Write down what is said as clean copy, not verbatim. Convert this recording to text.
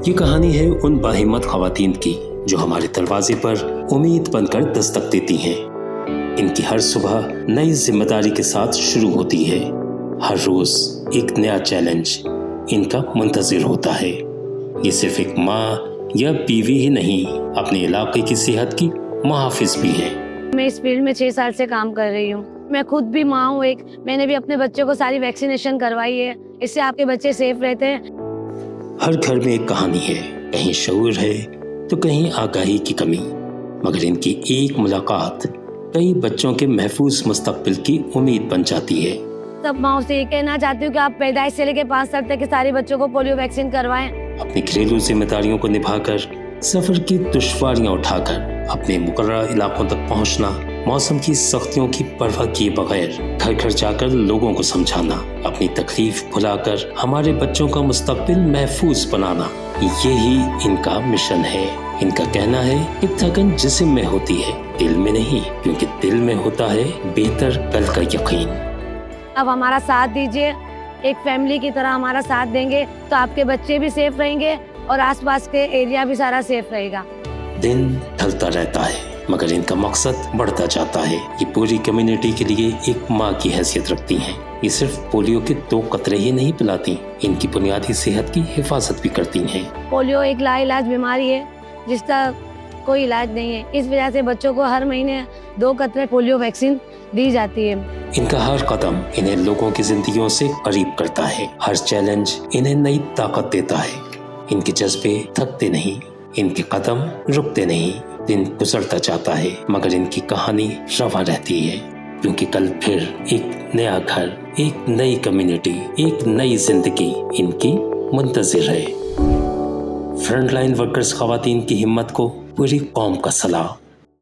ये कहानी है उन बाहिम्मत खवातीन की जो हमारे दरवाजे पर उम्मीद बनकर दस्तक देती हैं। इनकी हर सुबह नई जिम्मेदारी के साथ शुरू होती है। हर रोज एक नया चैलेंज इनका मुंतजिर होता है। ये सिर्फ एक माँ या बीवी ही नहीं, अपने इलाके की सेहत की मुहाफिज भी है। मैं इस फील्ड में 6 साल से काम कर रही हूँ। मैं खुद भी माँ हूँ एक। मैंने भी अपने बच्चों को सारी वैक्सीनेशन करवाई है। इससे आपके बच्चे सेफ रहते हैं। हर घर में एक कहानी है, कहीं शऊर है तो कहीं आगाही की कमी, मगर इनकी एक मुलाकात कई बच्चों के महफूज मुस्तकबिल की उम्मीद बन जाती है। सब माँ से ये कहना चाहती हूँ कि आप पैदाइश से लेकर 5 साल तक के सारे बच्चों को पोलियो वैक्सीन करवाएं। अपनी घरेलू जिम्मेदारियों को निभाकर, सफर की दुश्वारियां उठाकर अपने मुकर्ररा इलाकों तक पहुंचना, मौसम की सख्तियों की परवाह किए बगैर घर घर जाकर लोगों को समझाना, अपनी तकलीफ भुलाकर हमारे बच्चों का मुस्तकबिल महफूज बनाना, यही इनका मिशन है। इनका कहना है कि थकन जिस्म में होती है, दिल में नहीं, क्योंकि दिल में होता है बेहतर कल का यकीन। अब हमारा साथ दीजिए, एक फैमिली की तरह हमारा साथ देंगे तो आपके बच्चे भी सेफ रहेंगे और आसपास के एरिया भी सारा सेफ रहेगा। दिन ढलता रहता है मगर इनका मकसद बढ़ता जाता है। ये पूरी कम्युनिटी के लिए एक माँ की हैसियत रखती हैं। ये सिर्फ पोलियो के 2 कतरे ही नहीं पिलाती, इनकी बुनियादी सेहत की हिफाजत भी करती हैं। पोलियो एक लाइलाज बीमारी है जिसका कोई इलाज नहीं है। इस वजह से बच्चों को हर महीने 2 कतरे पोलियो वैक्सीन दी जाती है। इनका हर कदम इन्हें लोगों की जिंदगियों से करीब करता है। हर चैलेंज इन्हें नई ताकत देता है। इनके जज्बे थकते नहीं, इनके कदम रुकते नहीं। दिन गुजरता जाता है मगर इनकी कहानी रवा रहती है, क्योंकि कल फिर एक नया घर, एक नई कम्युनिटी, एक नई जिंदगी इनकी मुंतजिर है। फ्रंटलाइन वर्कर्स खवातीन की हिम्मत को पूरी कौम का सलाम।